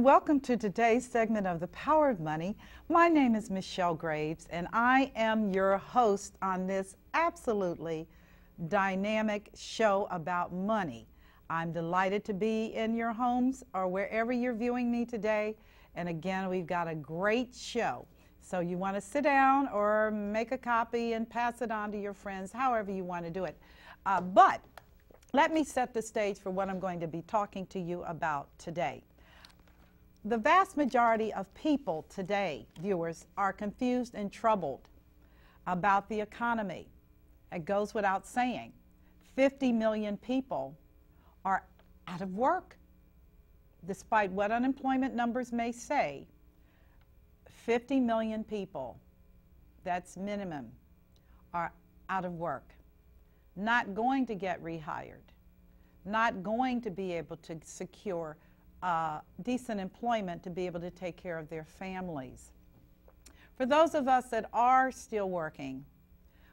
welcome to today's segment of The Power of Money. My name is Michelle Graves, and I am your host on this absolutely dynamic show about money. I'm delighted to be in your homes or wherever you're viewing me today. And again, we've got a great show. So you want to sit down or make a copy and pass it on to your friends, however you want to do it. But let me set the stage for what I'm going to be talking to you about today. The vast majority of people today, viewers, are confused and troubled about the economy. It goes without saying. 50 million people are out of work. Despite what unemployment numbers may say, 50 million people, that's minimum, are out of work, not going to get rehired, not going to be able to secure decent employment to be able to take care of their families. For those of us that are still working,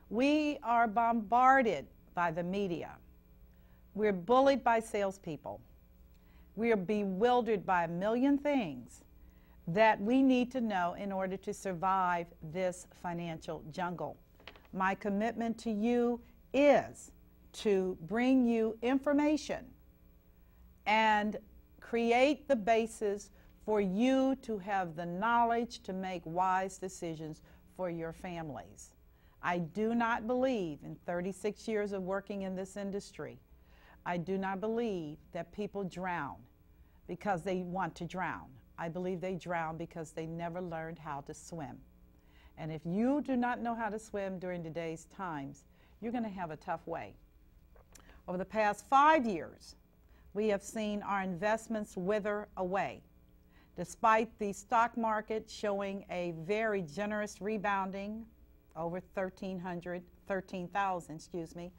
we are bombarded by the media. We're bullied by salespeople. We are bewildered by a million things that we need to know in order to survive this financial jungle. My commitment to you is to bring you information and create the basis for you to have the knowledge to make wise decisions for your families. I do not believe, in 36 years of working in this industry, I do not believe that people drown because they want to drown. I believe they drown because they never learned how to swim. And if you do not know how to swim during today's times, you're going to have a tough way. Over the past 5 years, we have seen our investments wither away. Despite the stock market showing a very generous rebounding, over 13,000, excuse me,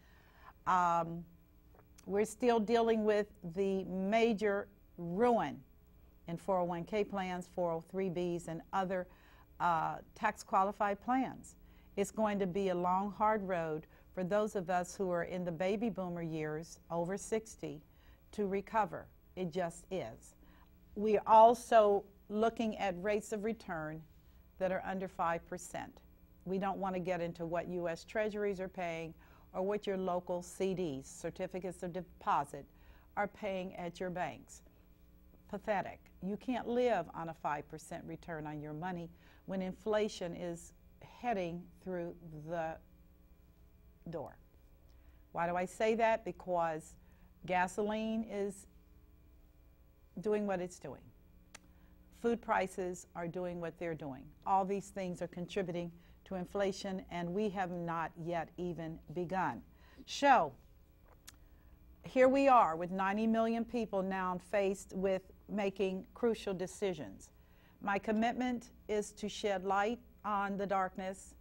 we're still dealing with the major ruin in 401k plans, 403bs, and other tax-qualified plans. It's going to be a long, hard road for those of us who are in the baby boomer years, over 60, to recover. It just is. We are also looking at rates of return that are under 5%. We don't want to get into what U.S. Treasuries are paying or what your local CDs, certificates of deposit, are paying at your banks. Pathetic. You can't live on a 5% return on your money when inflation is heading through the door. Why do I say that? Because gasoline is doing what it's doing. Food prices are doing what they're doing. All these things are contributing to inflation, and we have not yet even begun. So, here we are with 90 million people now faced with making crucial decisions. My commitment is to shed light on the darkness,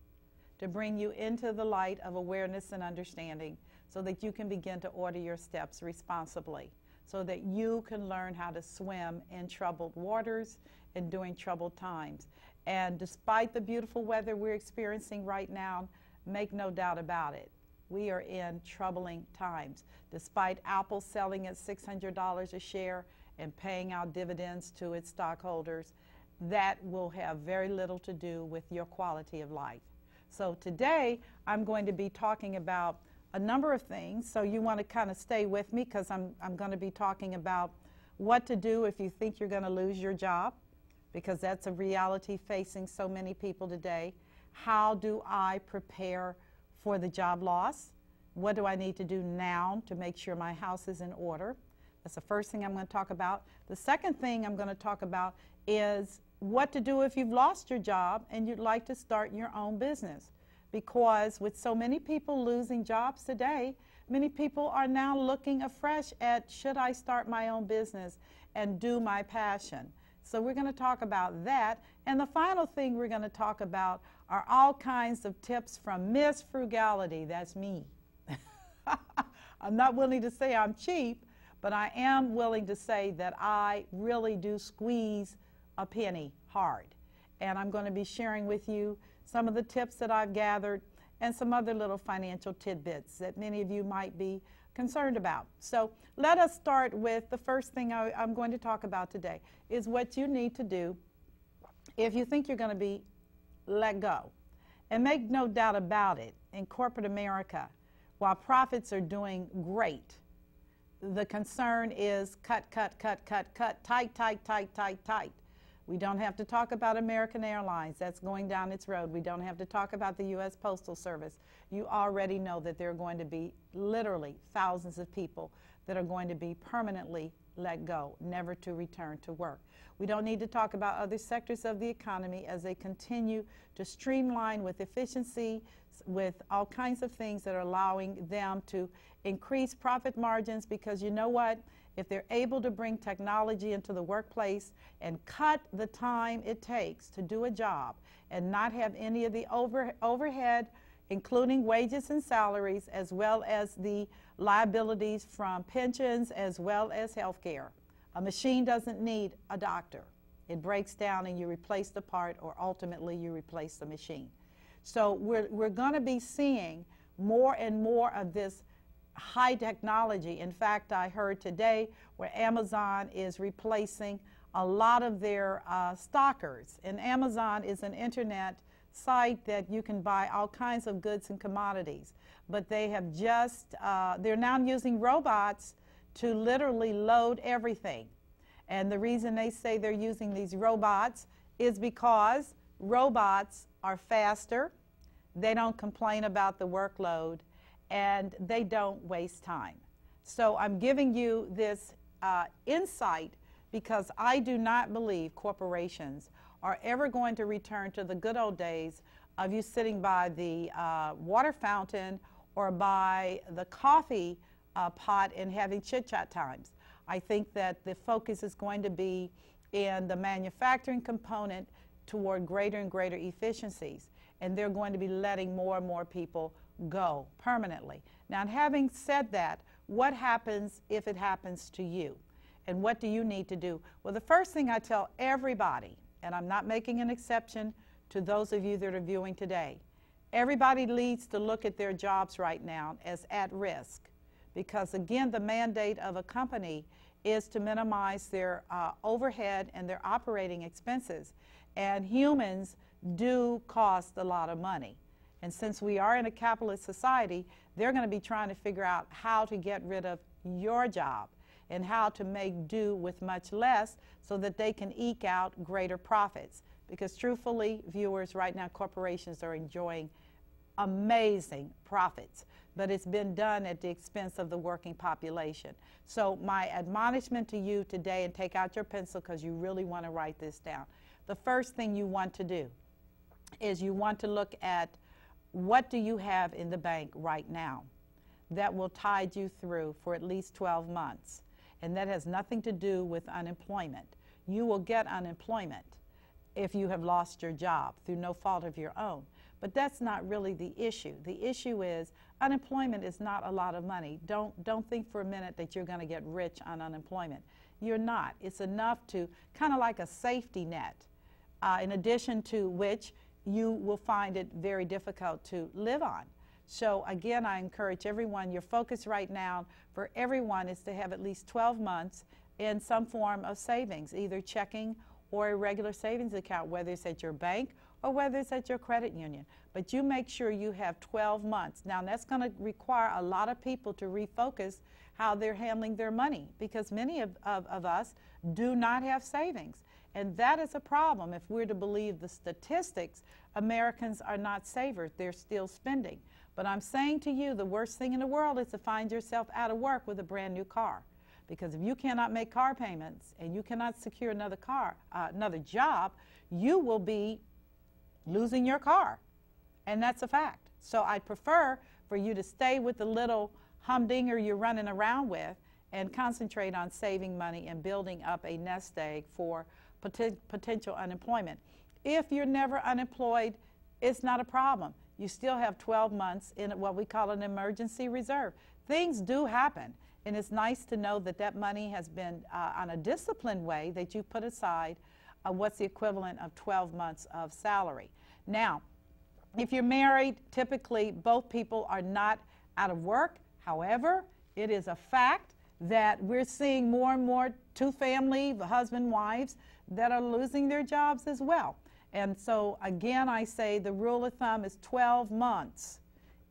to bring you into the light of awareness and understanding so that you can begin to order your steps responsibly, so that you can learn how to swim in troubled waters and during troubled times. And despite the beautiful weather we're experiencing right now, make no doubt about it, we are in troubling times. Despite Apple selling at $600 a share and paying out dividends to its stockholders, that will have very little to do with your quality of life. So today, I'm going to be talking about a number of things, so you want to kind of stay with me because I'm going to be talking about what to do if you think you're going to lose your job, because that's a reality facing so many people today. How do I prepare for the job loss? What do I need to do now to make sure my house is in order? That's the first thing I'm going to talk about. The second thing I'm going to talk about is what to do if you've lost your job and you'd like to start your own business. Because with so many people losing jobs today, many people are now looking afresh at, should I start my own business and do my passion? So we're going to talk about that. And the final thing we're going to talk about are all kinds of tips from Miss Frugality. That's me. I'm not willing to say I'm cheap, but I am willing to say that I really do squeeze a penny hard. And I'm going to be sharing with you some of the tips that I've gathered and some other little financial tidbits that many of you might be concerned about. So let us start with the first thing I'm going to talk about today is what you need to do if you think you're going to be let go. And make no doubt about it, in corporate America, while profits are doing great, the concern is cut, cut, cut, cut, cut, tight, tight, tight, tight, tight. We don't have to talk about American Airlines. That's going down its road. We don't have to talk about the U.S. Postal Service. You already know that there are going to be literally thousands of people that are going to be permanently let go, never to return to work. We don't need to talk about other sectors of the economy as they continue to streamline with efficiency, with all kinds of things that are allowing them to increase profit margins, because you know what? If they're able to bring technology into the workplace and cut the time it takes to do a job and not have any of the overhead, including wages and salaries, as well as the liabilities from pensions, as well as health care. A machine doesn't need a doctor. It breaks down and you replace the part, or ultimately you replace the machine. So we're going to be seeing more and more of this high technology. In fact, I heard today where Amazon is replacing a lot of their stockers. And Amazon is an internet site that you can buy all kinds of goods and commodities. But they have just, they're now using robots to literally load everything. And the reason they say they're using these robots is because robots are faster, they don't complain about the workload, and they don't waste time. So I'm giving you this insight because I do not believe corporations are ever going to return to the good old days of you sitting by the water fountain or by the coffee pot and having chit-chat times. I think that the focus is going to be in the manufacturing component toward greater and greater efficiencies, and they're going to be letting more and more people go permanently. Now, having said that, what happens if it happens to you? And what do you need to do? Well, the first thing I tell everybody, and I'm not making an exception to those of you that are viewing today, everybody needs to look at their jobs right now as at risk, because again, the mandate of a company is to minimize their overhead and their operating expenses. And humans do cost a lot of money. And since we are in a capitalist society, they're going to be trying to figure out how to get rid of your job and how to make do with much less so that they can eke out greater profits. Because truthfully, viewers, right now corporations are enjoying amazing profits, but it's been done at the expense of the working population. So my admonishment to you today, and take out your pencil because you really want to write this down, the first thing you want to do is you want to look at what do you have in the bank right now that will tide you through for at least 12 months. And that has nothing to do with unemployment. You will get unemployment if you have lost your job through no fault of your own. But that's not really the issue. The issue is unemployment is not a lot of money. Don't think for a minute that you're going to get rich on unemployment. You're not. It's enough to kind of like a safety net, in addition to which you will find it very difficult to live on. So again, I encourage everyone, your focus right now for everyone is to have at least 12 months in some form of savings, either checking or a regular savings account, whether it's at your bank or whether it's at your credit union. But you make sure you have 12 months. Now, that's going to require a lot of people to refocus how they're handling their money, because many of us do not have savings. And that is a problem. If we're to believe the statistics, Americans are not savers. They're still spending. But I'm saying to you, the worst thing in the world is to find yourself out of work with a brand new car. Because if you cannot make car payments and you cannot secure another job, you will be losing your car. And that's a fact. So I'd prefer for you to stay with the little humdinger you're running around with and concentrate on saving money and building up a nest egg for potential unemployment. If you're never unemployed, it's not a problem. You still have 12 months in what we call an emergency reserve. Things do happen, and it's nice to know that that money has been on a disciplined way that you put aside what's the equivalent of 12 months of salary. Now, if you're married, typically both people are not out of work. However, It is a fact that we're seeing more and more two-family, husband, wives, that are losing their jobs as well. And so, again, I say the rule of thumb is 12 months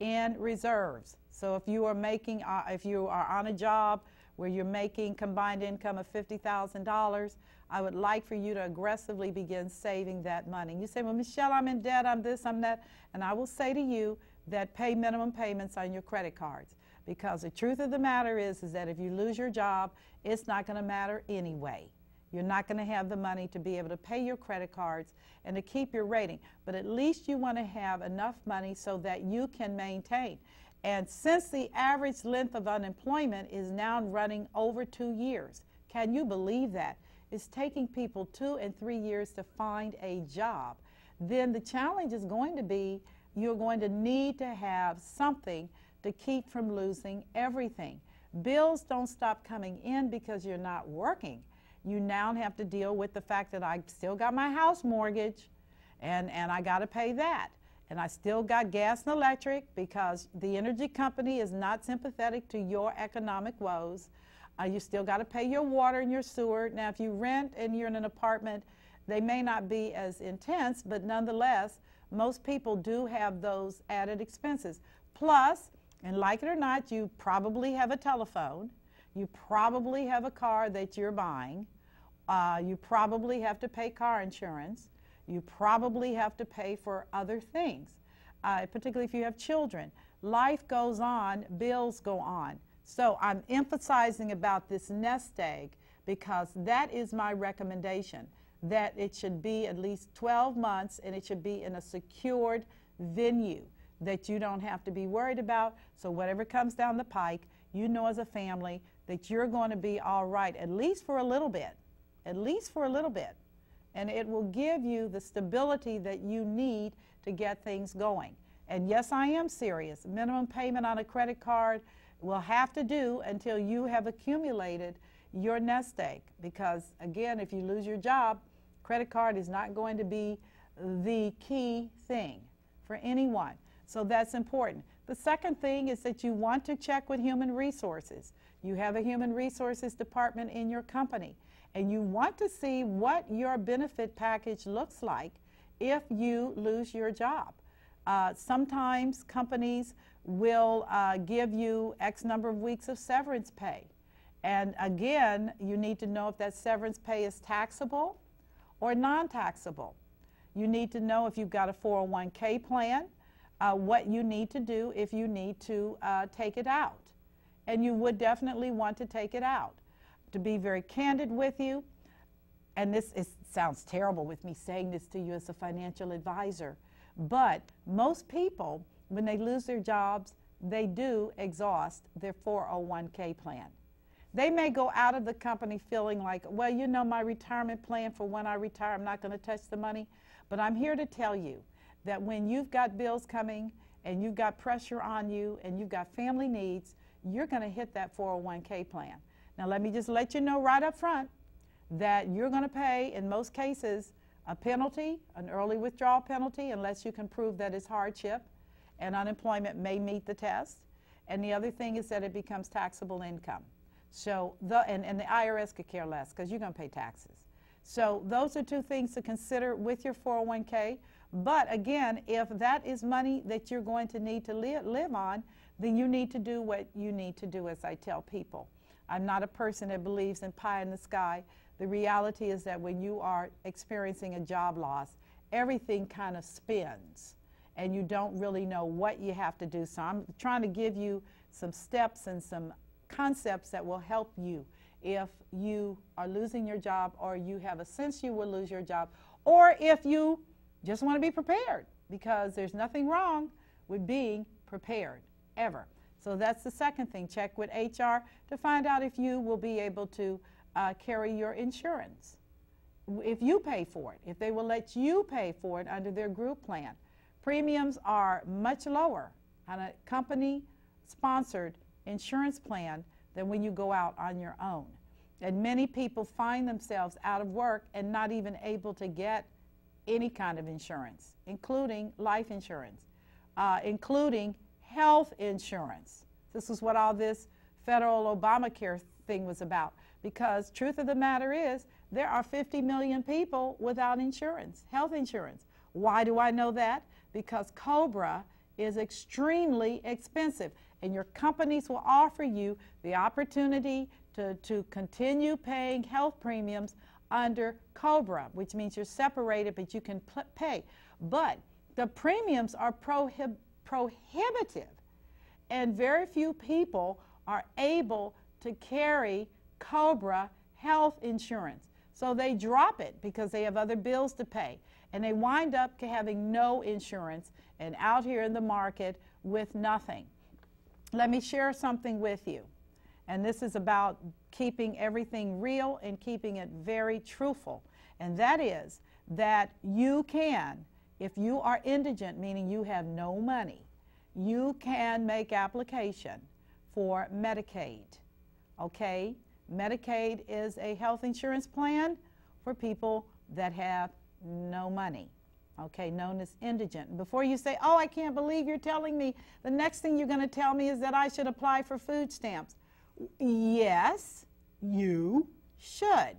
in reserves. So if you are making, if you are on a job where you're making combined income of $50,000, I would like for you to aggressively begin saving that money. You say, well, Michelle, I'm in debt, I'm this, I'm that. And I will say to you that pay minimum payments on your credit cards. Because the truth of the matter is that if you lose your job, it's not going to matter anyway. You're not going to have the money to be able to pay your credit cards and to keep your rating. But at least you want to have enough money so that you can maintain. And since the average length of unemployment is now running over 2 years, can you believe that? It's taking people 2 and 3 years to find a job. Then the challenge is going to be you're going to need to have something to keep from losing everything. Bills don't stop coming in because you're not working. You now have to deal with the fact that I still got my house mortgage and I got to pay that. And I still got gas and electric because the energy company is not sympathetic to your economic woes. You still got to pay your water and your sewer. Now, if you rent and you're in an apartment, they may not be as intense, but nonetheless, most people do have those added expenses. Plus, and like it or not, you probably have a telephone. You probably have a car that you're buying. You probably have to pay car insurance. You probably have to pay for other things, particularly if you have children. Life goes on, bills go on. So I'm emphasizing about this nest egg because that is my recommendation, that it should be at least 12 months and it should be in a secured venue that you don't have to be worried about. So whatever comes down the pike, you know as a family that you're going to be all right, at least for a little bit, at least for a little bit. And it will give you the stability that you need to get things going. And yes, I am serious. Minimum payment on a credit card will have to do until you have accumulated your nest egg. Because again, if you lose your job, credit card is not going to be the key thing for anyone. So that's important. The second thing is that you want to check with human resources. You have a human resources department in your company, and you want to see what your benefit package looks like if you lose your job. Sometimes companies will give you X number of weeks of severance pay. And again, you need to know if that severance pay is taxable or non-taxable. You need to know if you've got a 401k plan, what you need to do if you need to take it out. And you would definitely want to take it out. To be very candid with you, and sounds terrible with me saying this to you as a financial advisor, but most people, when they lose their jobs, they do exhaust their 401k plan. They may go out of the company feeling like, well, you know, my retirement plan for when I retire, I'm not going to touch the money. But I'm here to tell you that when you've got bills coming and you've got pressure on you and you've got family needs, you're going to hit that 401k plan. Now, let me just let you know right up front that you're going to pay, in most cases, a penalty, an early withdrawal penalty, unless you can prove that it's hardship and unemployment may meet the test. And the other thing is that it becomes taxable income. So, and the IRS could care less because you're going to pay taxes. So those are two things to consider with your 401k. But again, if that is money that you're going to need to live on, then you need to do what you need to do, as I tell people. I'm not a person that believes in pie in the sky. The reality is that when you are experiencing a job loss, everything kind of spins, and you don't really know what you have to do. So I'm trying to give you some steps and some concepts that will help you if you are losing your job, or you have a sense you will lose your job, or if you just want to be prepared, because there's nothing wrong with being prepared, ever. So that's the second thing. Check with HR to find out if you will be able to carry your insurance, if you pay for it, if they will let you pay for it under their group plan. Premiums are much lower on a company-sponsored insurance plan than when you go out on your own. And many people find themselves out of work and not even able to get any kind of insurance, including life insurance, including health insurance. This is what all this federal Obamacare thing was about. Because truth of the matter is, there are 50 million people without insurance, health insurance. Why do I know that? Because COBRA is extremely expensive, and your companies will offer you the opportunity to continue paying health premiums under COBRA, which means you're separated, but you can pay. But the premiums are prohibitive, and very few people are able to carry COBRA health insurance. So they drop it because they have other bills to pay, and they wind up having no insurance and out here in the market with nothing. Let me share something with you, and this is about keeping everything real and keeping it very truthful, and that is that you can, if you are indigent, meaning you have no money, you can make application for Medicaid, okay? Medicaid is a health insurance plan for people that have no money, okay, known as indigent. Before you say, oh, I can't believe you're telling me, the next thing you're going to tell me is that I should apply for food stamps. Yes, you should.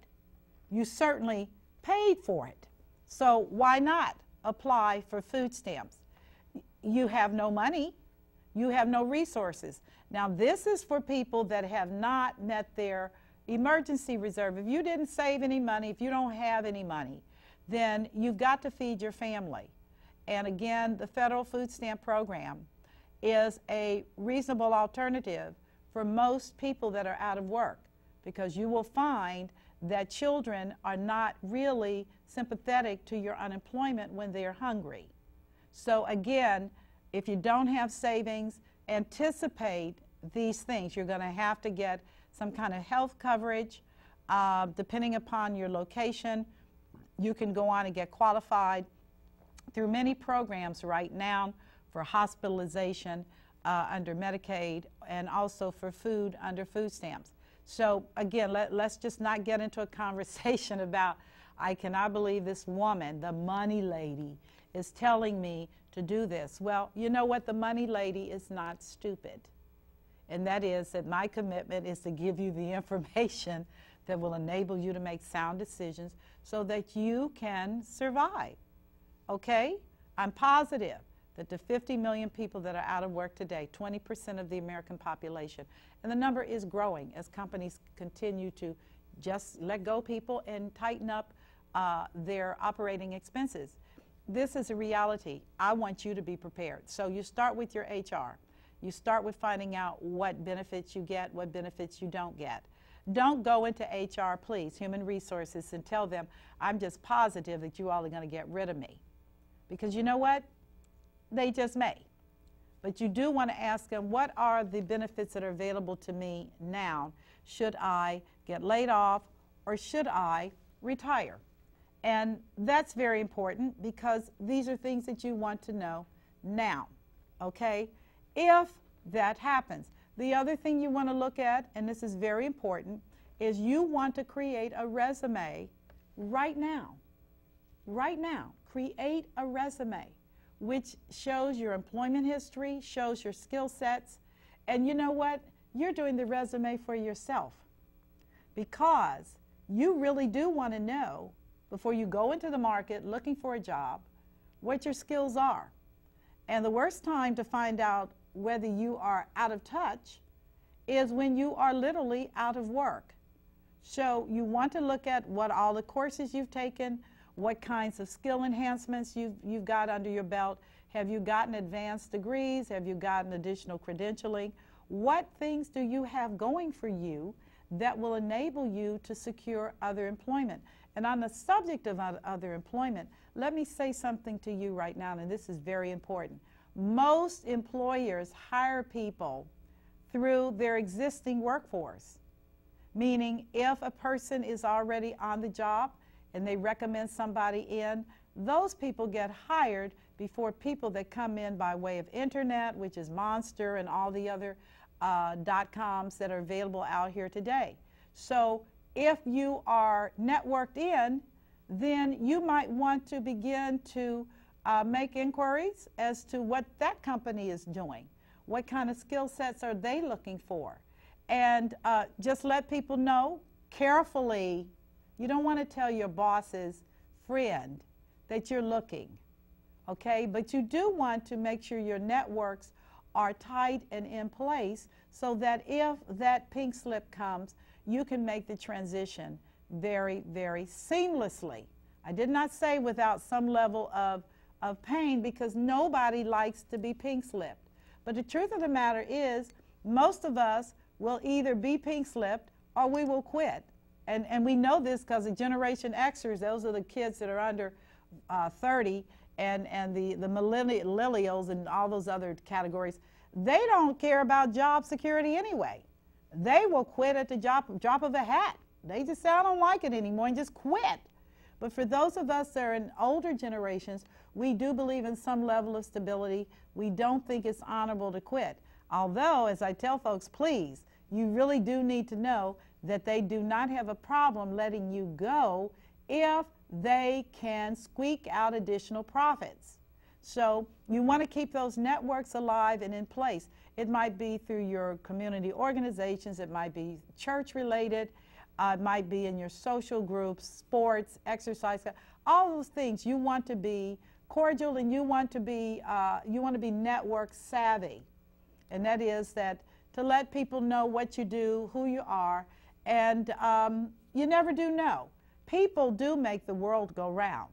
You certainly paid for it. So why not apply for food stamps? You have no money. You have no resources. Now, this is for people that have not met their emergency reserve. If you didn't save any money, if you don't have any money, then you've got to feed your family. And again, the federal food stamp program is a reasonable alternative for most people that are out of work, because you will find that children are not really sympathetic to your unemployment when they're hungry. So again, if you don't have savings, anticipate these things. You're going to have to get some kind of health coverage. Depending upon your location, you can go on and get qualified through many programs right now for hospitalization under Medicaid, and also for food under food stamps. So again, let's just not get into a conversation about, I cannot believe this woman, the money lady, is telling me to do this. Well, you know what? The money lady is not stupid. And that is that my commitment is to give you the information that will enable you to make sound decisions so that you can survive. Okay? I'm positive that the 50 million people that are out of work today, 20% of the American population, and the number is growing as companies continue to just let go people and tighten up their operating expenses. This is a reality. I want you to be prepared. So you start with your HR. You start with finding out what benefits you get, what benefits you don't get. Don't go into HR, please, human resources, and tell them, I'm just positive that you all are going to get rid of me. Because you know what? They just may. But you do want to ask them, what are the benefits that are available to me now? Should I get laid off, or should I retire? And that's very important, because these are things that you want to know now, okay? If that happens. The other thing you want to look at, and this is very important, is you want to create a resume right now. Right now. Create a resume which shows your employment history, shows your skill sets, and you know what? You're doing the resume for yourself, because you really do want to know, before you go into the market looking for a job, what your skills are. And the worst time to find out whether you are out of touch is when you are literally out of work. So you want to look at what all the courses you've taken, what kinds of skill enhancements you've got under your belt. Have you gotten advanced degrees? Have you gotten additional credentialing? What things do you have going for you that will enable you to secure other employment? And on the subject of other employment, let me say something to you right now, and this is very important. Most employers hire people through their existing workforce, meaning if a person is already on the job and they recommend somebody in, those people get hired before people that come in by way of internet, which is Monster and all the other .coms that are available out here today. So if you are networked in, then you might want to begin to make inquiries as to what that company is doing. What kind of skill sets are they looking for? And just let people know carefully. You don't want to tell your boss's friend that you're looking, okay? But you do want to make sure your networks are tight and in place so that if that pink slip comes, you can make the transition very, very seamlessly. I did not say without some level of pain, because nobody likes to be pink slipped. But the truth of the matter is, most of us will either be pink slipped or we will quit. And we know this because the Generation Xers, those are the kids that are under 30, and the millennials and all those other categories, they don't care about job security anyway. They will quit at the drop of a hat. They just say, I don't like it anymore, and just quit. But for those of us that are in older generations, we do believe in some level of stability. We don't think it's honorable to quit. Although, as I tell folks, please, you really do need to know that they do not have a problem letting you go if they can squeak out additional profits. So you want to keep those networks alive and in place. It might be through your community organizations, it might be church related, it might be in your social groups, sports, exercise, all those things. You want to be cordial, and you want to be network savvy. And that is that to let people know what you do, who you are, and you never do know. People do make the world go round.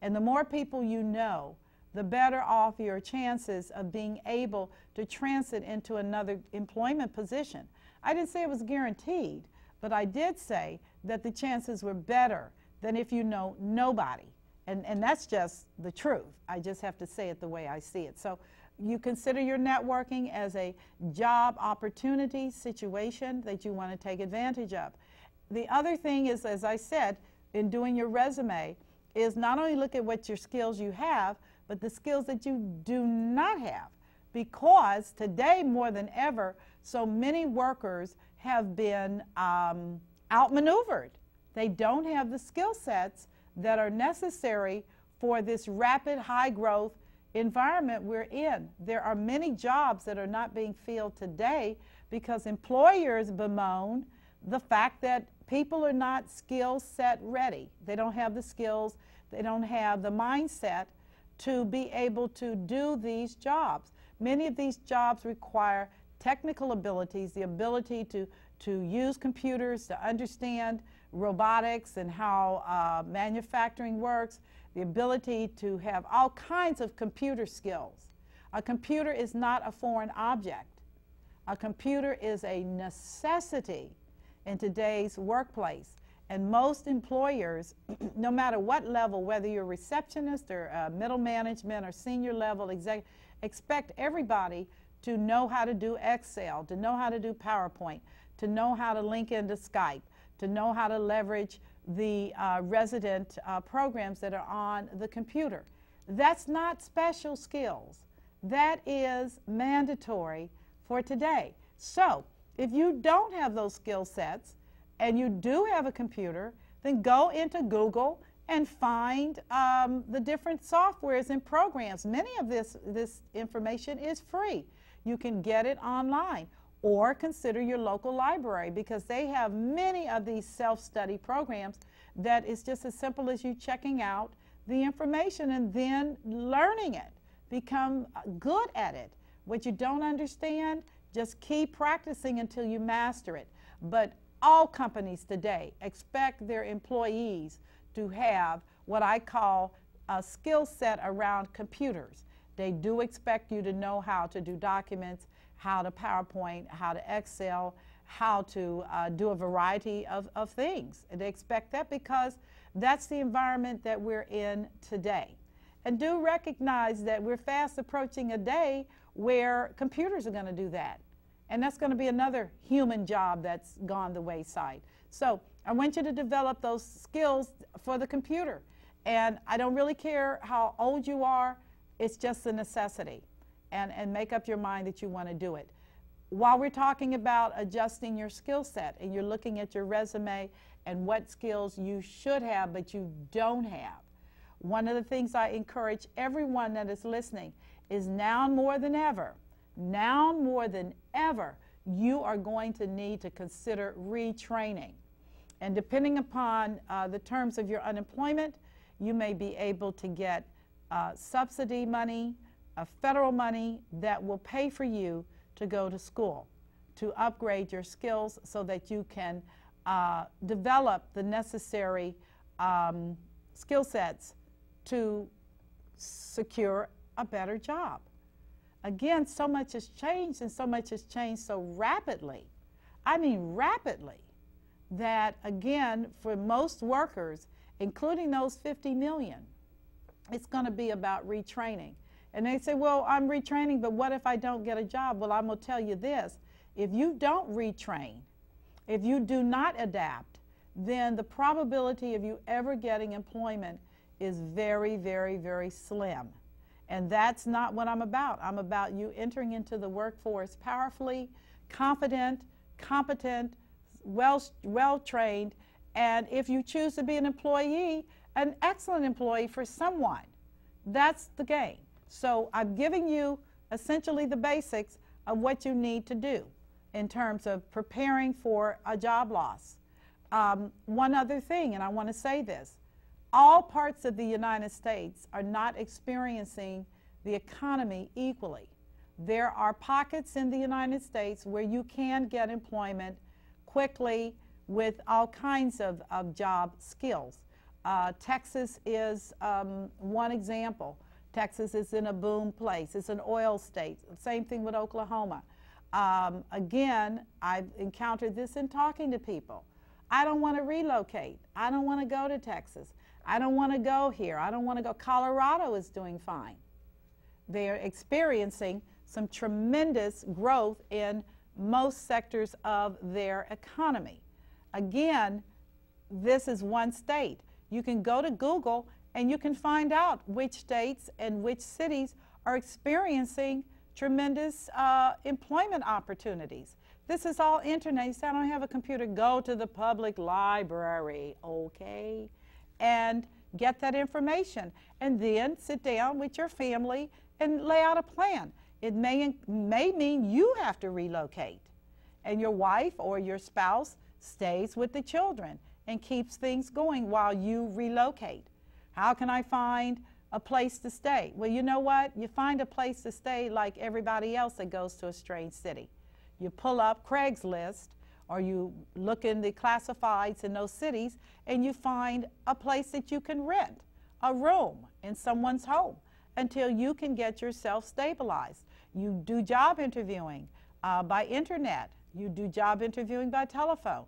And the more people you know, the better off your chances of being able to transit into another employment position. I didn't say it was guaranteed, but I did say that the chances were better than if you know nobody. And that's just the truth. I just have to say it the way I see it. So you consider your networking as a job opportunity situation that you want to take advantage of. The other thing is, as I said, in doing your resume, is not only look at what your skills you have, but the skills that you do not have. Because today, more than ever, so many workers have been outmaneuvered. They don't have the skill sets that are necessary for this rapid, high-growth environment we're in. There are many jobs that are not being filled today because employers bemoan the fact that people are not skill set ready. They don't have the skills, they don't have the mindset to be able to do these jobs. Many of these jobs require technical abilities, the ability to use computers, to understand robotics and how manufacturing works, the ability to have all kinds of computer skills. A computer is not a foreign object. A computer is a necessity in today's workplace. And most employers, no matter what level, whether you're a receptionist or middle management or senior level executive, expect everybody to know how to do Excel, to know how to do PowerPoint, to know how to link into Skype, to know how to leverage the resident programs that are on the computer. That's not special skills. That is mandatory for today. So if you don't have those skill sets and you do have a computer, then go into Google and find the different softwares and programs. Many of this information is free. You can get it online, or consider your local library, because they have many of these self-study programs that is just as simple as you checking out the information and then learning it. Become good at it. What you don't understand, just keep practicing until you master it. But all companies today expect their employees to have what I call a skill set around computers. They do expect you to know how to do documents, how to PowerPoint, how to Excel, how to do a variety of things. And they expect that because that's the environment that we're in today. And do recognize that we're fast approaching a day where computers are going to do that. And that's going to be another human job that's gone the wayside. So I want you to develop those skills for the computer. And I don't really care how old you are, it's just a necessity. And make up your mind that you want to do it. While we're talking about adjusting your skill set and you're looking at your resume and what skills you should have but you don't have, one of the things I encourage everyone that is listening is now more than ever, you are going to need to consider retraining. And depending upon the terms of your unemployment, you may be able to get subsidy money, federal money that will pay for you to go to school, to upgrade your skills so that you can develop the necessary skill sets to secure a better job. Again, so much has changed, and so much has changed so rapidly. I mean rapidly, that again, for most workers, including those 50 million, it's going to be about retraining. And they say, well, I'm retraining, but what if I don't get a job? Well, I'm going to tell you this. If you don't retrain, if you do not adapt, then the probability of you ever getting employment is very, very, very slim. And that's not what I'm about. I'm about you entering into the workforce powerfully, confident, competent, well-trained, and if you choose to be an employee, an excellent employee for someone. That's the game. So I'm giving you essentially the basics of what you need to do in terms of preparing for a job loss. One other thing, and I want to say this, all parts of the United States are not experiencing the economy equally. There are pockets in the United States where you can get employment quickly with all kinds of job skills. Texas is one example. Texas is in a boom place. It's an oil state. Same thing with Oklahoma. Again, I've encountered this in talking to people. I don't want to relocate. I don't want to go to Texas. I don't want to go here. I don't want to go. Colorado is doing fine. They're experiencing some tremendous growth in most sectors of their economy. Again, this is one state. You can go to Google and you can find out which states and which cities are experiencing tremendous employment opportunities. This is all internet. You say, I don't have a computer. Go to the public library, okay, and get that information. And then sit down with your family and lay out a plan. It may mean you have to relocate, and your wife or your spouse stays with the children and keeps things going while you relocate. How can I find a place to stay? Well, you know what? You find a place to stay like everybody else that goes to a strange city. You pull up Craigslist, or you look in the classifieds in those cities, and you find a place that you can rent, a room in someone's home, until you can get yourself stabilized. You do job interviewing by internet. You do job interviewing by telephone,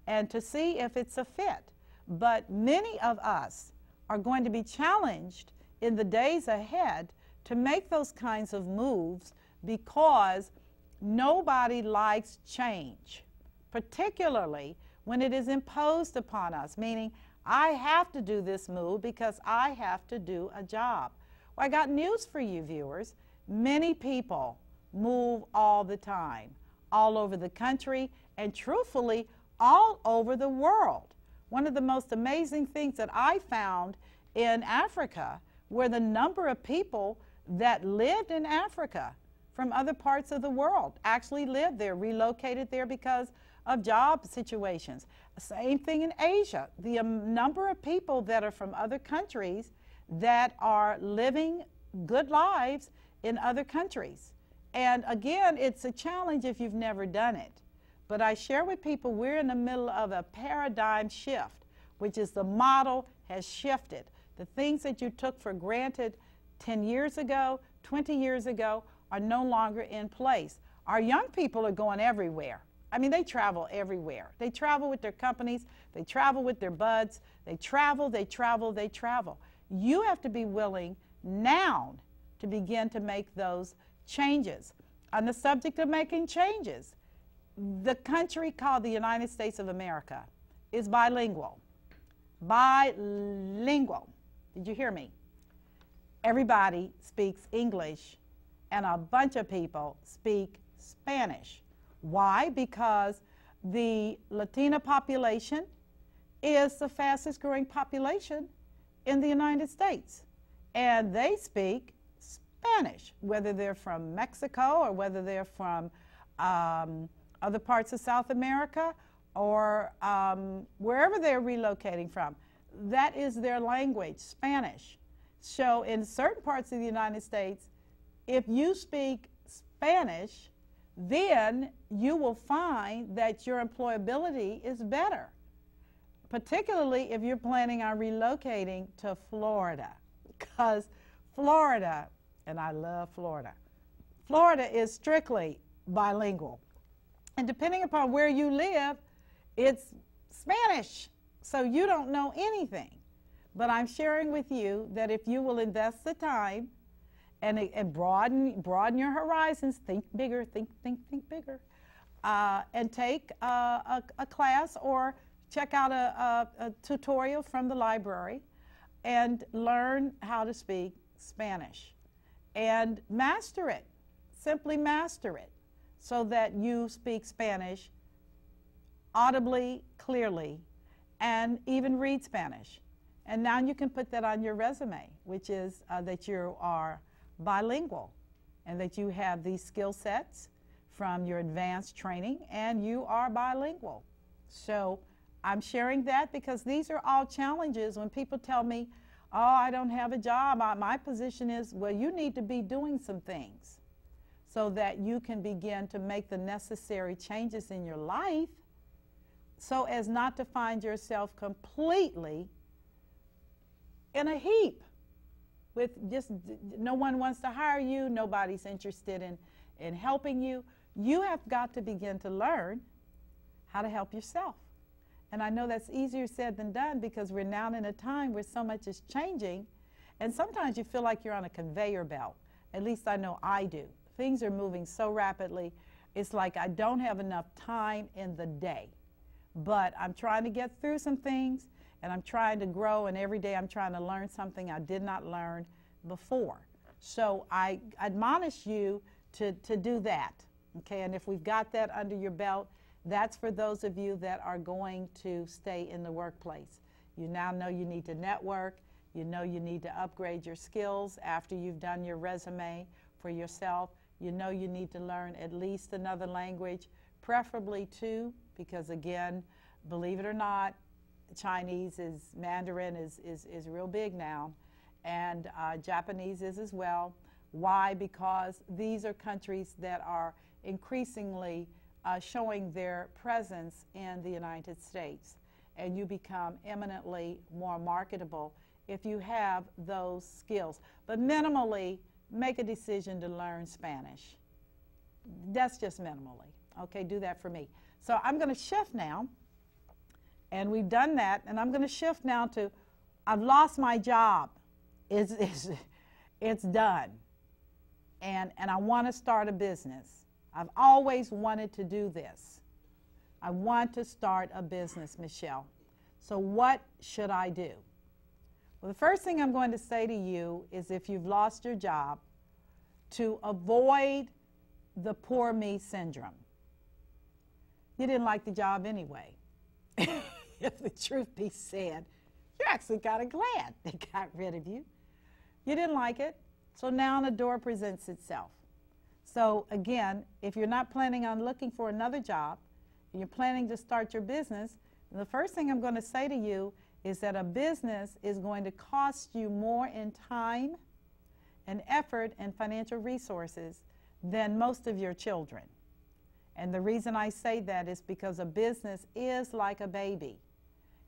and to see if it's a fit. But many of us are going to be challenged in the days ahead to make those kinds of moves, because nobody likes change, particularly when it is imposed upon us, meaning I have to do this move because I have to do a job. Well, I got news for you, viewers. Many people move all the time, all over the country, and truthfully, all over the world. One of the most amazing things that I found in Africa were the number of people that lived in Africa from other parts of the world, actually lived there, relocated there because of job situations. Same thing in Asia. The number of people that are from other countries that are living good lives in other countries. And again, it's a challenge if you've never done it. But I share with people we're in the middle of a paradigm shift, which is the model has shifted. The things that you took for granted 10 years ago, 20 years ago, are no longer in place. Our young people are going everywhere. I mean, they travel everywhere. They travel with their companies. They travel with their buds. They travel, they travel, they travel. You have to be willing now to begin to make those changes. On the subject of making changes, the country called the United States of America is bilingual. Bilingual. Did you hear me? Everybody speaks English, and a bunch of people speak Spanish. Why? Because the Latina population is the fastest growing population in the United States, and they speak Spanish, whether they're from Mexico or whether they're from other parts of South America, or wherever they're relocating from. That is their language, Spanish. So in certain parts of the United States, if you speak Spanish, then you will find that your employability is better, particularly if you're planning on relocating to Florida, because Florida, and I love Florida, Florida is strictly bilingual. And depending upon where you live, it's Spanish, so you don't know anything. But I'm sharing with you that if you will invest the time and broaden your horizons, think bigger, think bigger, and take a class or check out a tutorial from the library and learn how to speak Spanish and master it, simply master it, so that you speak Spanish audibly, clearly, and even read Spanish. And now you can put that on your resume, which is that you are bilingual and that you have these skill sets from your advanced training and you are bilingual. So I'm sharing that because these are all challenges. When people tell me, oh, I don't have a job, my position is, well, you need to be doing some things so that you can begin to make the necessary changes in your life so as not to find yourself completely in a heap with just no one wants to hire you, nobody's interested in helping you. You have got to begin to learn how to help yourself. And I know that's easier said than done because we're now in a time where so much is changing, and sometimes you feel like you're on a conveyor belt. At least I know I do. Things are moving so rapidly, it's like I don't have enough time in the day. But I'm trying to get through some things, and I'm trying to grow, and every day I'm trying to learn something I did not learn before. So I admonish you to do that, okay? And if we've got that under your belt, that's for those of you that are going to stay in the workplace. You now know you need to network. You know you need to upgrade your skills after you've done your resume for yourself. You know you need to learn at least another language, preferably two, because again, believe it or not, Chinese Mandarin is real big now, and Japanese is as well. Why? Because these are countries that are increasingly showing their presence in the United States, and you become eminently more marketable if you have those skills. But minimally, make a decision to learn Spanish. That's just minimally. Okay, do that for me. So I'm going to shift now, and we've done that, and I'm going to shift now to, I've lost my job. It's done, and I want to start a business. I've always wanted to do this. I want to start a business, Michelle. So what should I do? Well, the first thing I'm going to say to you is if you've lost your job, to avoid the poor me syndrome. You didn't like the job anyway. If the truth be said, you're actually kind of glad they got rid of you. You didn't like it, so now the door presents itself. So again, if you're not planning on looking for another job, and you're planning to start your business, the first thing I'm going to say to you is that a business is going to cost you more in time and effort and financial resources than most of your children. And the reason I say that is because a business is like a baby.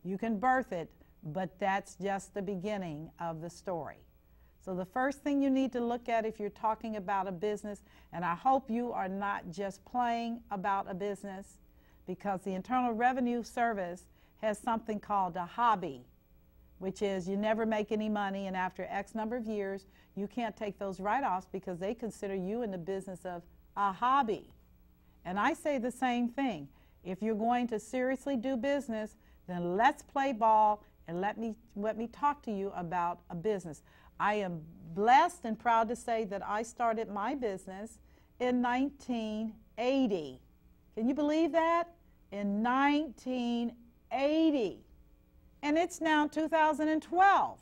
You can birth it, but that's just the beginning of the story. So the first thing you need to look at if you're talking about a business, and I hope you are not just playing about a business, because the Internal Revenue Service has something called a hobby, which is you never make any money, and after X number of years, you can't take those write-offs because they consider you in the business of a hobby. And I say the same thing. If you're going to seriously do business, then let's play ball and let me talk to you about a business. I am blessed and proud to say that I started my business in 1980. Can you believe that? In 1980. And it's now 2012.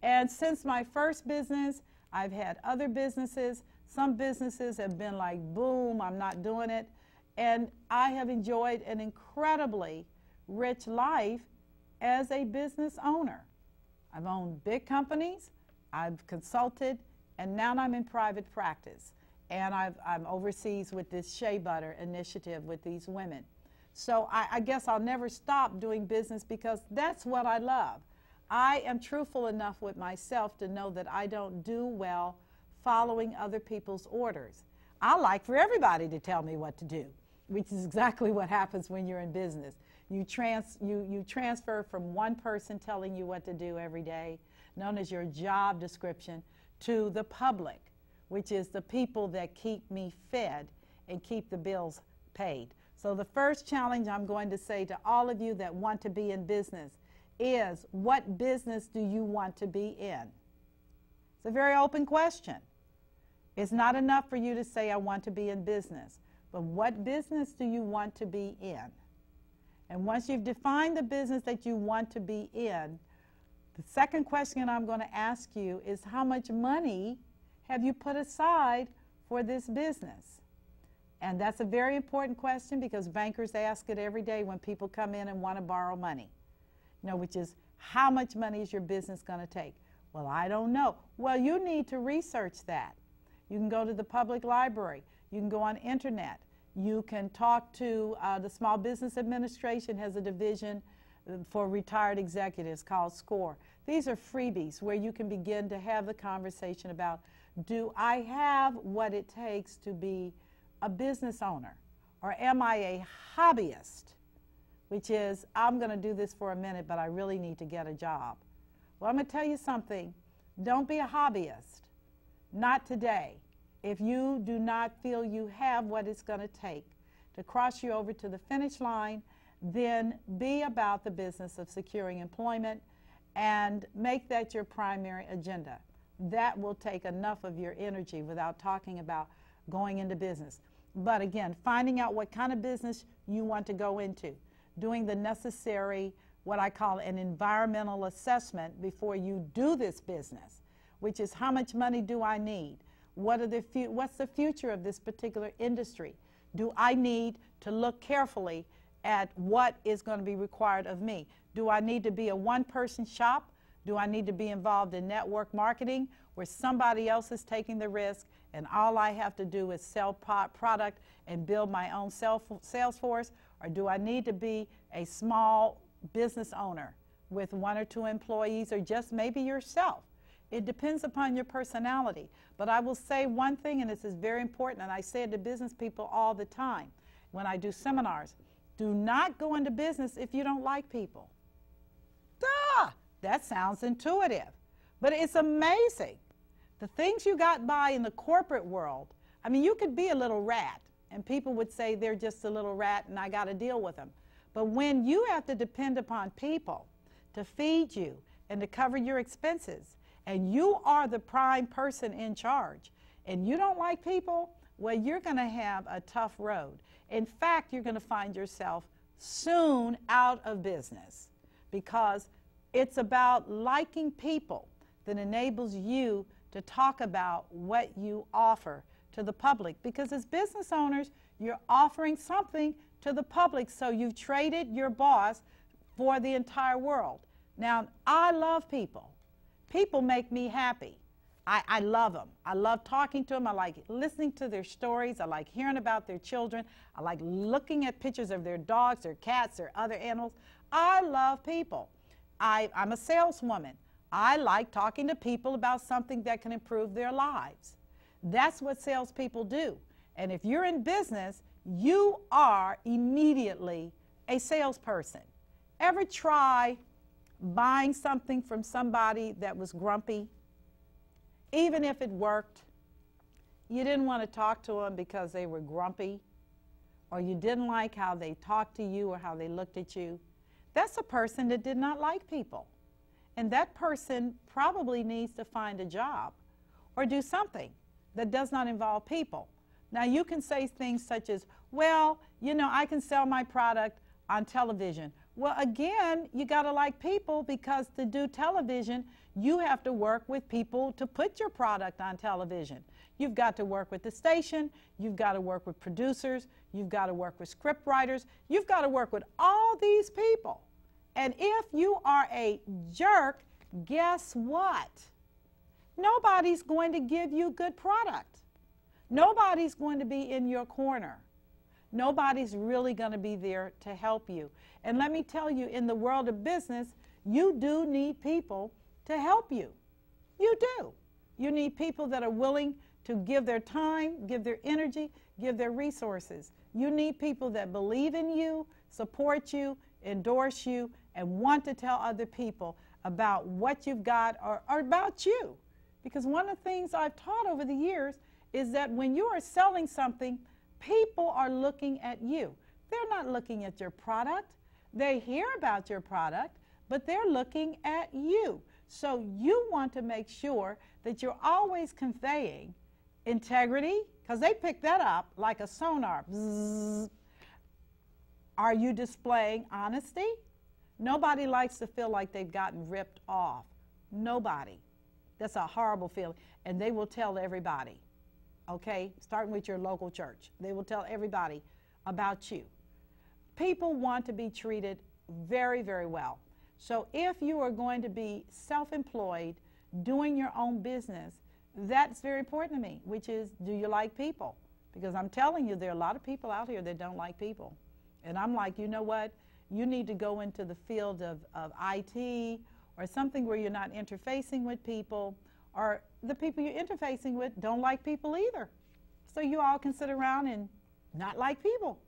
And since my first business, I've had other businesses. Some businesses have been like, boom, I'm not doing it. And I have enjoyed an incredibly rich life as a business owner. I've owned big companies, I've consulted, and now I'm in private practice. And I'm overseas with this Shea Butter initiative with these women. So I guess I'll never stop doing business because that's what I love. I am truthful enough with myself to know that I don't do well following other people's orders. I like for everybody to tell me what to do, which is exactly what happens when you're in business. You transfer from one person telling you what to do every day, known as your job description, to the public, which is the people that keep me fed and keep the bills paid. So the first challenge I'm going to say to all of you that want to be in business is, what business do you want to be in? It's a very open question. It's not enough for you to say, I want to be in business, but what business do you want to be in? And once you've defined the business that you want to be in, the second question I'm going to ask you is, how much money have you put aside for this business? And that's a very important question because bankers ask it every day when people come in and want to borrow money. Which is, how much money is your business going to take? Well, I don't know. Well, you need to research that. You can go to the public library. You can go on internet. You can talk to the Small Business Administration has a division for retired executives called SCORE. These are freebies where you can begin to have the conversation about, do I have what it takes to be a business owner? Or am I a hobbyist? Which is, I'm going to do this for a minute, but I really need to get a job. Well, I'm going to tell you something. Don't be a hobbyist. Not today. If you do not feel you have what it's going to take to cross you over to the finish line, then be about the business of securing employment and make that your primary agenda. That will take enough of your energy without talking about going into business. But again, finding out what kind of business you want to go into, doing the necessary, what I call an environmental assessment before you do this business, which is, how much money do I need? What's the future of this particular industry? Do I need to look carefully at what is going to be required of me? Do I need to be a one-person shop? Do I need to be involved in network marketing where somebody else is taking the risk and all I have to do is sell product and build my own sales force? Or do I need to be a small business owner with 1 or 2 employees, or just maybe yourself? It depends upon your personality. But I will say one thing, and this is very important, and I say it to business people all the time when I do seminars: do not go into business if you don't like people. Duh! That sounds intuitive, but it's amazing. The things you got by in the corporate world, I mean, you could be a little rat, and people would say they're just a little rat and I got to deal with them. But when you have to depend upon people to feed you and to cover your expenses, and you are the prime person in charge, and you don't like people, well, you're going to have a tough road. In fact, you're going to find yourself soon out of business, because it's about liking people that enables you to talk about what you offer to the public. Because as business owners, you're offering something to the public, so you've traded your boss for the entire world. Now, I love people. People make me happy. I love them. I love talking to them. I like listening to their stories. I like hearing about their children. I like looking at pictures of their dogs, their cats, or other animals. I love people. I'm a saleswoman. I like talking to people about something that can improve their lives. That's what salespeople do. And if you're in business, you are immediately a salesperson. Ever try buying something from somebody that was grumpy? Even if it worked, you didn't want to talk to them because they were grumpy, or you didn't like how they talked to you or how they looked at you. That's a person that did not like people. And that person probably needs to find a job or do something that does not involve people. Now, you can say things such as, well, you know, I can sell my product on television. Well, again, you got to like people, because to do television, you have to work with people to put your product on television. You've got to work with the station. You've got to work with producers. You've got to work with script writers. You've got to work with all these people. And if you are a jerk, guess what? Nobody's going to give you good product. Nobody's going to be in your corner. Nobody's really going to be there to help you. And let me tell you, in the world of business, you do need people to help you. You do. You need people that are willing to give their time, give their energy, give their resources. You need people that believe in you, support you, endorse you, and want to tell other people about what you've got or about you. Because one of the things I've taught over the years is that when you are selling something, people are looking at you. They're not looking at your product. They hear about your product, but they're looking at you. So you want to make sure that you're always conveying integrity, because they pick that up like a sonar. Bzzz. Are you displaying honesty? Nobody likes to feel like they've gotten ripped off. Nobody. That's a horrible feeling. And they will tell everybody, okay, starting with your local church. They will tell everybody about you. People want to be treated very, very well. So if you are going to be self-employed, doing your own business, that's very important to me, which is, do you like people? Because I'm telling you, there are a lot of people out here that don't like people. And I'm like, you know what? You need to go into the field of IT or something where you're not interfacing with people, or the people you're interfacing with don't like people either. So you all can sit around and not like people.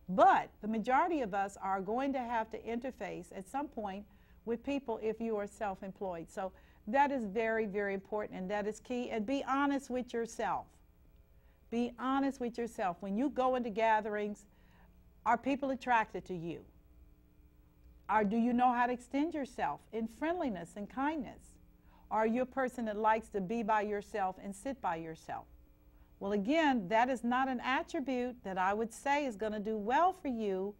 But the majority of us are going to have to interface at some point with people if you are self-employed. So that is very, very important, and that is key. And be honest with yourself. Be honest with yourself. When you go into gatherings, are people attracted to you? Or do you know how to extend yourself in friendliness and kindness? Are you a person that likes to be by yourself and sit by yourself? Well, again, that is not an attribute that I would say is going to do well for you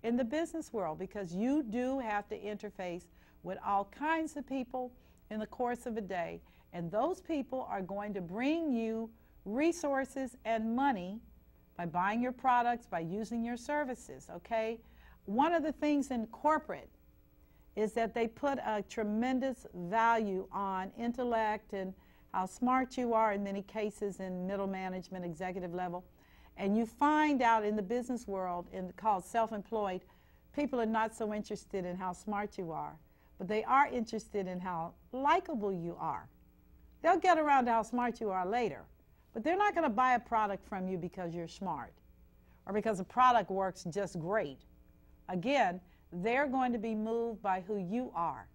in the business world, because you do have to interface with all kinds of people in the course of a day, and those people are going to bring you resources and money by buying your products, by using your services, okay? One of the things in corporate is that they put a tremendous value on intellect and how smart you are in many cases in middle management, executive level. And you find out in the business world, called self-employed, people are not so interested in how smart you are, but they are interested in how likable you are. They'll get around to how smart you are later, but they're not going to buy a product from you because you're smart or because the product works just great. Again, they're going to be moved by who you are.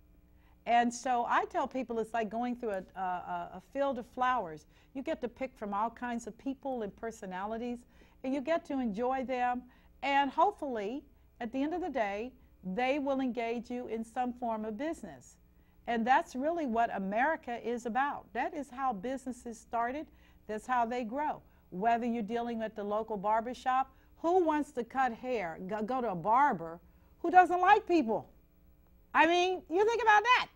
And so I tell people it's like going through a field of flowers. You get to pick from all kinds of people and personalities, and you get to enjoy them. And hopefully, at the end of the day, they will engage you in some form of business. And that's really what America is about. That is how businesses started. That's how they grow. Whether you're dealing with the local barber shop, who wants to cut hair, go to a barber who doesn't like people? I mean, you think about that.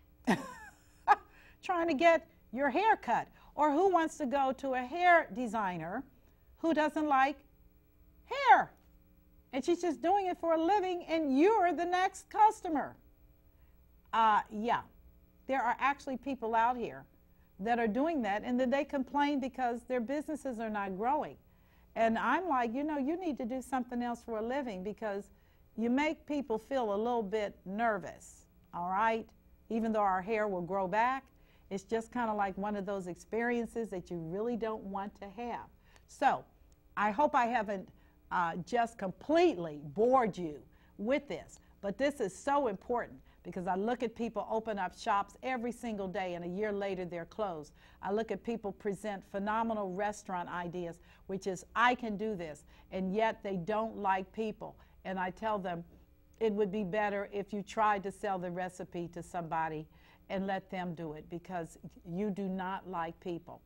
Trying to get your hair cut. Or who wants to go to a hair designer who doesn't like hair? And she's just doing it for a living, and you're the next customer. Yeah, there are actually people out here that are doing that, and then they complain because their businesses are not growing. And I'm like, you know, you need to do something else for a living, because you make people feel a little bit nervous, all right? Even though our hair will grow back, it's just kind of like one of those experiences that you really don't want to have. So I hope I haven't just completely bored you with this, but this is so important, because I look at people open up shops every single day, and a year later they're closed. I look at people present phenomenal restaurant ideas, which is, I can do this, and yet they don't like people. And I tell them, it would be better if you tried to sell the recipe to somebody and let them do it, because you do not like people.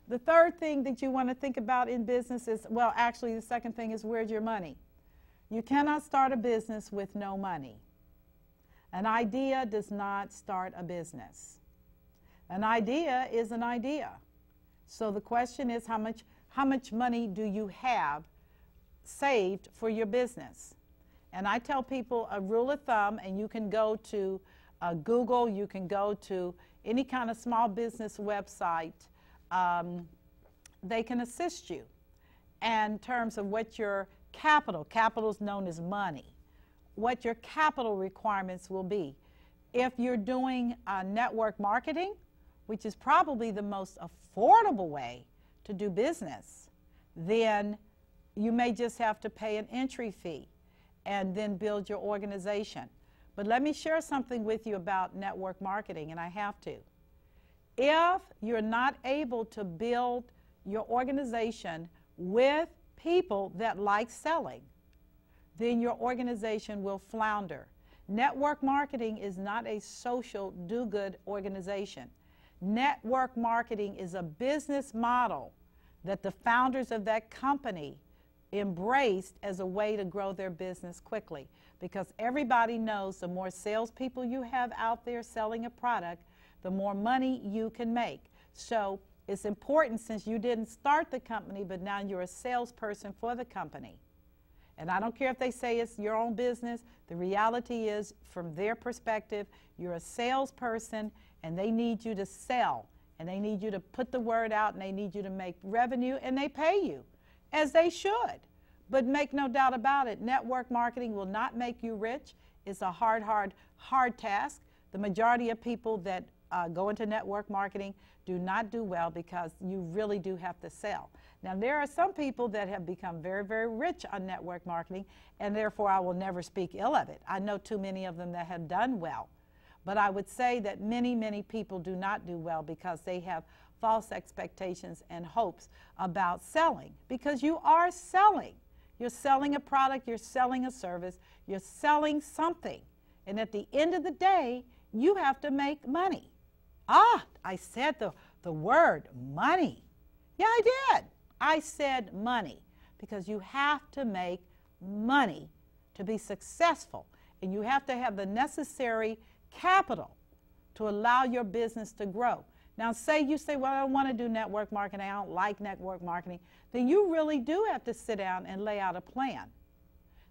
The third thing that you want to think about in business is, well, actually the second thing is, where's your money? You cannot start a business with no money. An idea does not start a business. An idea is an idea. So the question is, how much money do you have saved for your business? And I tell people a rule of thumb, and you can go to Google, you can go to any kind of small business website. They can assist you in terms of what your capital is known as money, what your capital requirements will be. If you're doing network marketing, which is probably the most affordable way to do business, then you may just have to pay an entry fee and then build your organization. But let me share something with you about network marketing, and I have to. If you're not able to build your organization with people that like selling, then your organization will flounder. Network marketing is not a social do-good organization. Network marketing is a business model that the founders of that company embraced as a way to grow their business quickly, because everybody knows the more salespeople you have out there selling a product, the more money you can make. So it's important, since you didn't start the company, but now you're a salesperson for the company. And I don't care if they say it's your own business. The reality is, from their perspective, you're a salesperson, and they need you to sell, and they need you to put the word out, and they need you to make revenue, and they pay you, as they should. But make no doubt about it, network marketing will not make you rich. It's a hard task. The majority of people that go into network marketing do not do well, because you really do have to sell. Now, there are some people that have become very, very rich on network marketing, and therefore I will never speak ill of it. I know too many of them that have done well. But I would say that many, many people do not do well because they have false expectations and hopes about selling, because you are selling. You're selling a product, you're selling a service, you're selling something. And at the end of the day, you have to make money. I said the word money. Yeah, I did. I said money, because you have to make money to be successful. And you have to have the necessary capital to allow your business to grow. Now, you say, well, I don't want to do network marketing, I don't like network marketing. Then you really do have to sit down and lay out a plan.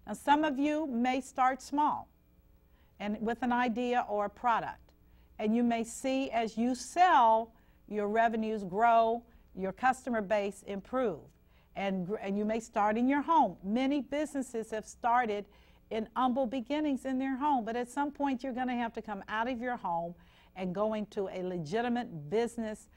Now, some of you may start small and with an idea or a product. And you may see, as you sell, your revenues grow, your customer base improve. And you may start in your home. Many businesses have started in humble beginnings in their home, but at some point you're going to have to come out of your home and go into a legitimate business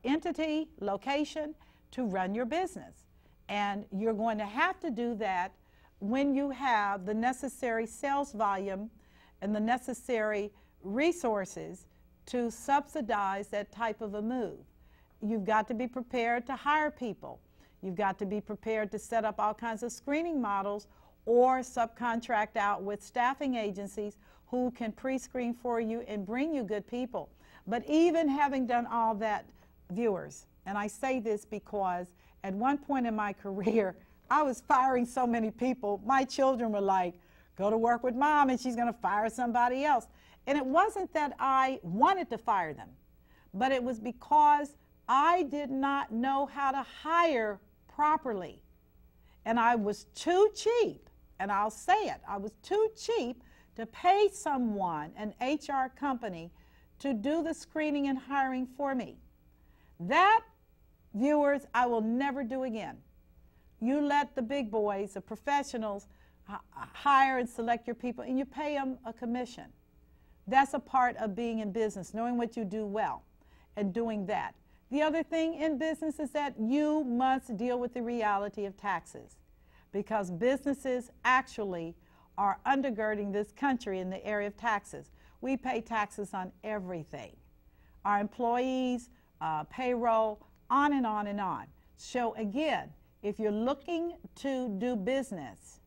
entity, location, to run your business. And you're going to have to do that when you have the necessary sales volume and the necessary resources to subsidize that type of a move. You've got to be prepared to hire people. You've got to be prepared to set up all kinds of screening models, or subcontract out with staffing agencies who can pre-screen for you and bring you good people. But even having done all that, viewers, and I say this because at one point in my career, I was firing so many people. My children were like, go to work with mom and she's going to fire somebody else. And it wasn't that I wanted to fire them, but it was because I did not know how to hire properly. And I was too cheap, and I'll say it, I was too cheap to pay someone, an HR company, to do the screening and hiring for me. That, viewers, I will never do again. You let the big boys, the professionals, hire and select your people, and you pay them a commission. That's a part of being in business, knowing what you do well and doing that. The other thing in business is that you must deal with the reality of taxes, because businesses actually are undergirding this country in the area of taxes. We pay taxes on everything. Our employees, payroll, on and on and on. So again, if you're looking to do business,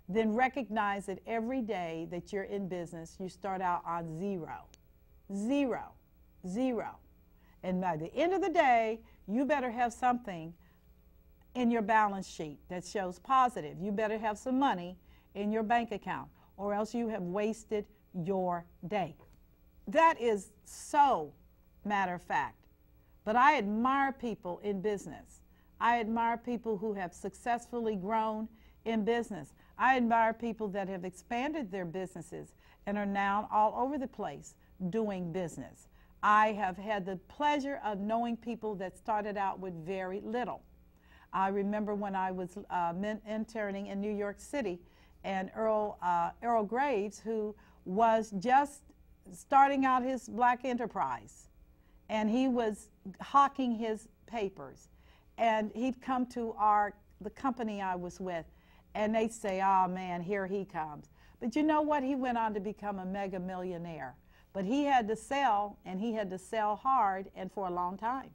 then recognize that every day that you're in business, you start out on zero. Zero. Zero. And by the end of the day, you better have something in your balance sheet that shows positive. You better have some money in your bank account, or else you have wasted your day. That is so matter of fact. But I admire people in business. I admire people who have successfully grown in business. I admire people that have expanded their businesses and are now all over the place doing business. I have had the pleasure of knowing people that started out with very little. I remember when I was interning in New York City, and Earl Graves, who was just starting out his black enterprise, and he was hawking his papers, and he'd come to the company I was with, and they'd say, "Oh man, here he comes." But you know what? He went on to become a mega millionaire. But he had to sell, and he had to sell hard and for a long time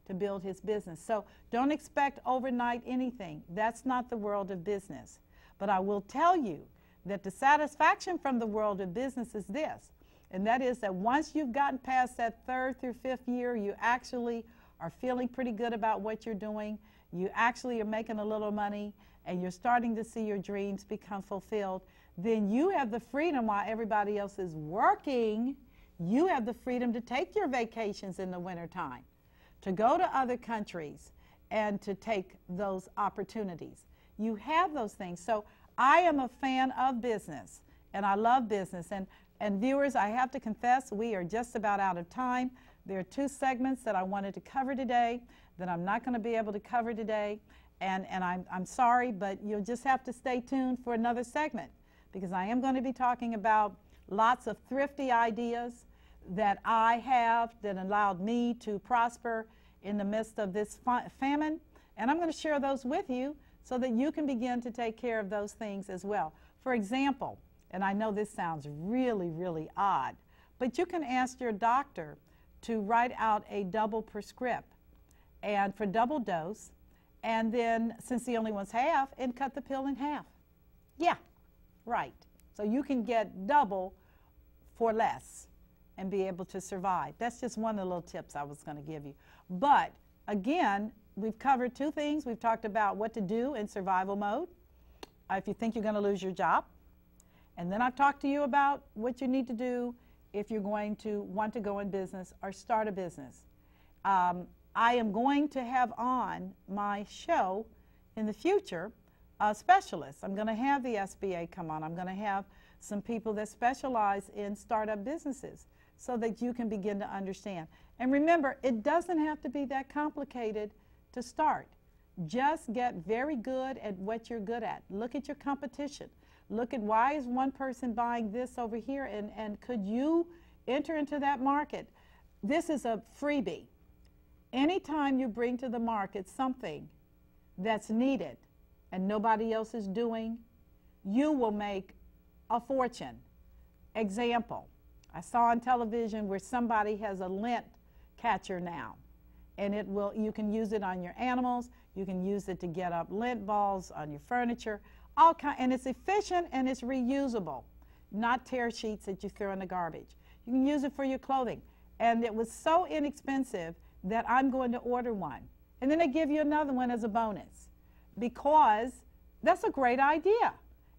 to build his business. So don't expect overnight anything. That's not the world of business. But I will tell you that the satisfaction from the world of business is this, and that is that once you've gotten past that 3rd through 5th year, you actually are feeling pretty good about what you're doing. You actually are making a little money, and you're starting to see your dreams become fulfilled. Then you have the freedom while everybody else is working. You have the freedom to take your vacations in the wintertime, to go to other countries, and to take those opportunities. You have those things. So I am a fan of business, and I love business. And viewers, I have to confess, we are just about out of time. There are 2 segments that I wanted to cover today that I'm not going to be able to cover today. And I'm sorry, but you'll just have to stay tuned for another segment, because I am going to be talking about lots of thrifty ideas that I have that allowed me to prosper in the midst of this famine. And I'm going to share those with you so that you can begin to take care of those things as well. For example, and I know this sounds really, really odd, but you can ask your doctor to write out a double prescript and for double dose, and then, since he only wants half, and cut the pill in half. Yeah, right. So you can get double for less and be able to survive. That's just one of the little tips I was going to give you. But again, we've covered 2 things. We've talked about what to do in survival mode if you think you're going to lose your job. And then I've talked to you about what you need to do if you're going to want to go in business or start a business. I am going to have on my show in the future specialists. I'm going to have the SBA come on. I'm going to have some people that specialize in startup businesses so that you can begin to understand. And remember, it doesn't have to be that complicated to start. Just get very good at what you're good at. Look at your competition. Look at why is one person buying this over here, and could you enter into that market? This is a freebie. Anytime you bring to the market something that's needed and nobody else is doing, you will make a fortune. Example, I saw on television where somebody has a lint catcher now, and you can use it on your animals, you can use it to get up lint balls on your furniture, and it's efficient and it's reusable, not tear sheets that you throw in the garbage. You can use it for your clothing. And it was so inexpensive that I'm going to order one. And then they give you another one as a bonus, because that's a great idea.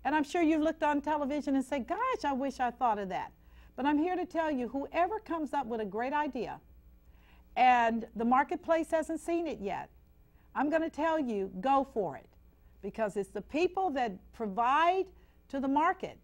And I'm sure you've looked on television and said, gosh, I wish I thought of that. But I'm here to tell you, whoever comes up with a great idea and the marketplace hasn't seen it yet, I'm going to tell you, go for it. Because it's the people that provide to the market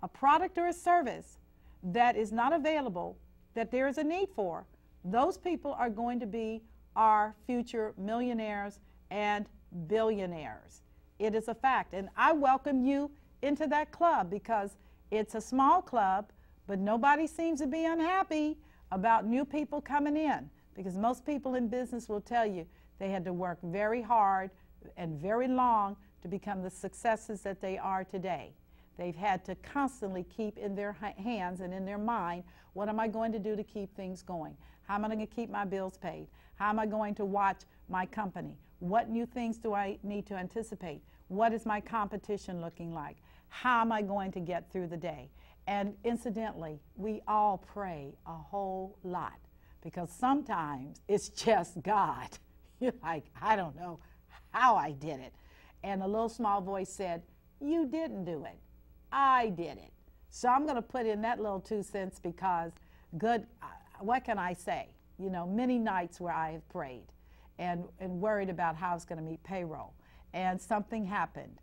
a product or a service that is not available, that there is a need for. Those people are going to be our future millionaires and billionaires. It is a fact. And I welcome you into that club, because it's a small club, but nobody seems to be unhappy about new people coming in, because most people in business will tell you they had to work very hard and very long to become the successes that they are today. They've had to constantly keep in their hands and in their mind, what am I going to do to keep things going? How am I going to keep my bills paid? How am I going to watch my company? What new things do I need to anticipate? What is my competition looking like? How am I going to get through the day? And incidentally, we all pray a whole lot, because sometimes it's just God. You're like, I don't know how I did it. And a little small voice said, you didn't do it. I did it. So I'm going to put in that little 2 cents because what can I say? You know, many nights where I have prayed and worried about how I was going to meet payroll. And something happened.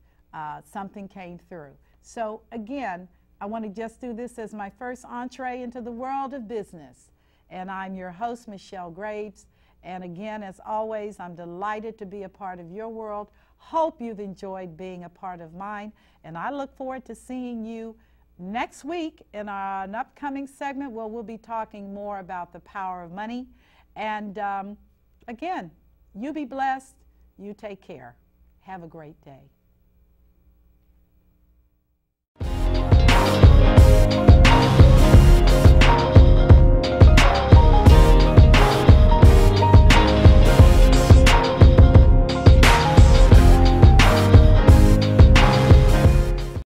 Something came through. So again, I want to just do this as my first entree into the world of business. And I'm your host, Michelle Graves. And again, as always, I'm delighted to be a part of your world. Hope you've enjoyed being a part of mine. And I look forward to seeing you next week in an upcoming segment where we'll be talking more about the power of money. And again, you be blessed. You take care. Have a great day.